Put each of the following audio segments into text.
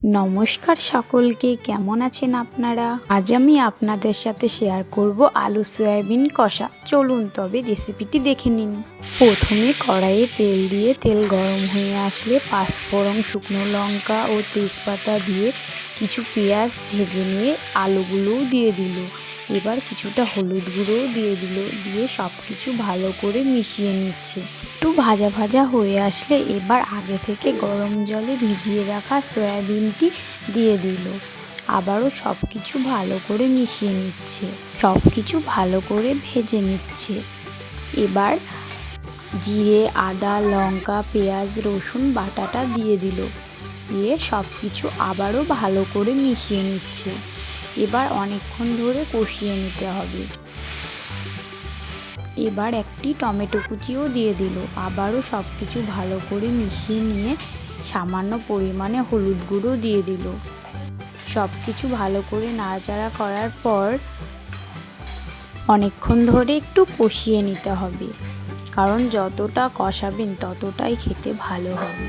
নমস্কার সকলকে, কেমন আছেন আপনারা? আজ আমি আপনাদের সাথে শেয়ার করব আলু সয়াবিন কষা। চলুন তবে রেসিপিটি দেখে নিন। প্রথমে কড়াইয়ে তেল দিয়ে তেল গরম হয়ে আসলে পাঁচফোড়ন, শুকনো লঙ্কা ও তেজপাতা দিয়ে কিছু পেঁয়াজ ভেজে নিয়ে আলুগুলোও দিয়ে দিল। এবার কিছুটা হলুদ গুঁড়োও দিয়ে সব কিছু ভালো করে মিশিয়ে নিচ্ছে। একটু ভাজা ভাজা হয়ে আসলে এবার আগে থেকে গরম জলে ভিজিয়ে রাখা সয়াবিনটি দিয়ে দিল। আবারও সব কিছু ভালো করে মিশিয়ে নিচ্ছে, সব কিছু ভালো করে ভেজে নিচ্ছে। এবার জিরে, আদা, লঙ্কা, পেঁয়াজ, রসুন বাটাটা দিয়ে দিল। দিয়ে সব কিছু আবারও ভালো করে মিশিয়ে নিচ্ছে। এবার অনেকক্ষণ ধরে কষিয়ে নিতে হবে। এবার একটি টমেটো কুচিও দিয়ে দিল। আবারও সব কিছু ভালো করে মিশিয়ে নিয়ে সামান্য পরিমাণে হলুদ গুঁড়ো দিয়ে দিল। সব কিছু ভালো করে নাড়াচাড়া করার পর অনেকক্ষণ ধরে একটু কষিয়ে নিতে হবে, কারণ যতটা কষাবেন ততটাই খেতে ভালো হবে।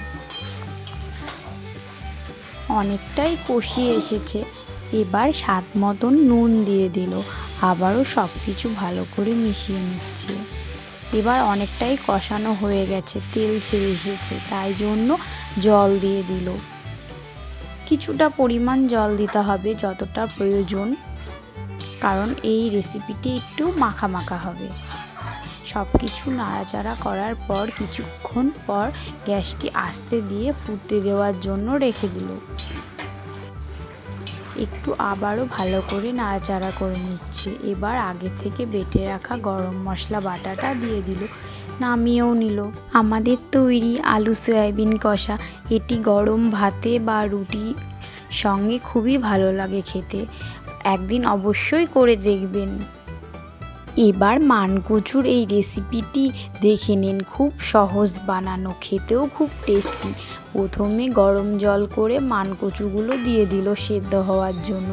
অনেকটাই কষিয়ে এসেছে। এবার স্বাদ মতন নুন দিয়ে দিল। আবারও সব কিছু ভালো করে মিশিয়ে নিচ্ছে। এবার অনেকটাই কষানো হয়ে গেছে, তেল ছেড়ে এসেছে, তাই জন্য জল দিয়ে দিল। কিছুটা পরিমাণ জল দিতে হবে, যতটা প্রয়োজন, কারণ এই রেসিপিটি একটু মাখা মাখা হবে। সব কিছু নাড়াচাড়া করার পর কিছুক্ষণ পর গ্যাসটি আস্তে দিয়ে ফুটতে দেওয়ার জন্য রেখে দিল। একটু আবারও ভালো করে নাড়াচাড়া করে নিচ্ছে। এবার আগে থেকে বেটে রাখা গরম মশলা বাটাটা দিয়ে দিল, নামিয়েও নিল। আমাদের তৈরি আলু সয়াবিন কষা। এটি গরম ভাতে বা রুটির সঙ্গে খুবই ভালো লাগে খেতে। একদিন অবশ্যই করে দেখবেন। এবার মানকচুর এই রেসিপিটি দেখে নিন, খুব সহজ বানানো, খেতেও খুব টেস্টি। প্রথমে গরম জল করে মানকচুগুলো দিয়ে দিল সেদ্ধ হওয়ার জন্য।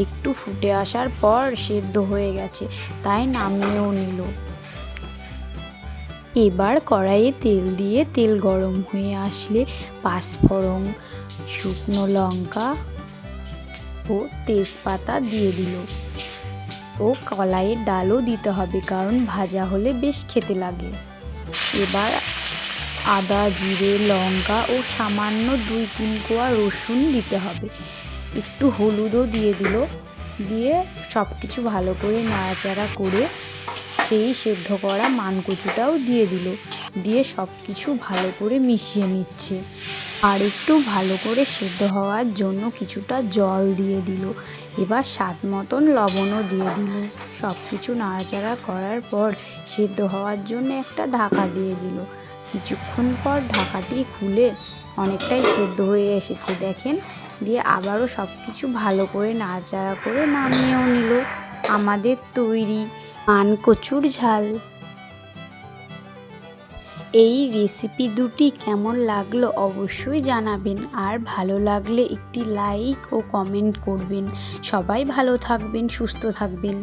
একটু ফুটে আসার পর সেদ্ধ হয়ে গেছে, তাই নামিয়েও নিল। এবার কড়াইয়ে তেল দিয়ে তেল গরম হয়ে আসলে পাঁচফোড়ন, শুকনো লঙ্কা ও তেজপাতা দিয়ে দিল। ও কলাইয়ের ডালও দিতে হবে, কারণ ভাজা হলে বেশ খেতে লাগে। এবার আদা, জিরে, লঙ্কা ও সামান্য 2-3 কোয়া রসুন দিতে হবে। একটু হলুদও দিয়ে দিল। দিয়ে সব কিছু ভালো করে নাড়াচাড়া করে সেই সেদ্ধ করা মানকচুটাও দিয়ে দিল। দিয়ে সব কিছু ভালো করে মিশিয়ে নিচ্ছে। আর একটু ভালো করে সেদ্ধ হওয়ার জন্য কিছুটা জল দিয়ে দিল। এবার স্বাদ মতন লবণও দিয়ে দিল। সব কিছু নাড়াচাড়া করার পর সেদ্ধ হওয়ার জন্য একটা ঢাকা দিয়ে দিল। কিছুক্ষণ পর ঢাকাটি খুলে অনেকটাই সেদ্ধ হয়ে এসেছে দেখেন। দিয়ে আবারও সব কিছু ভালো করে নাড়াচাড়া করে নামিয়েও নিল। আমাদের তৈরি মানকচুর ঝাল। এই রেসিপি দুটি কেমন লাগলো অবশ্যই জানাবেন, আর ভালো লাগলে একটি লাইক ও কমেন্ট করবেন। সবাই ভালো থাকবেন, সুস্থ থাকবেন।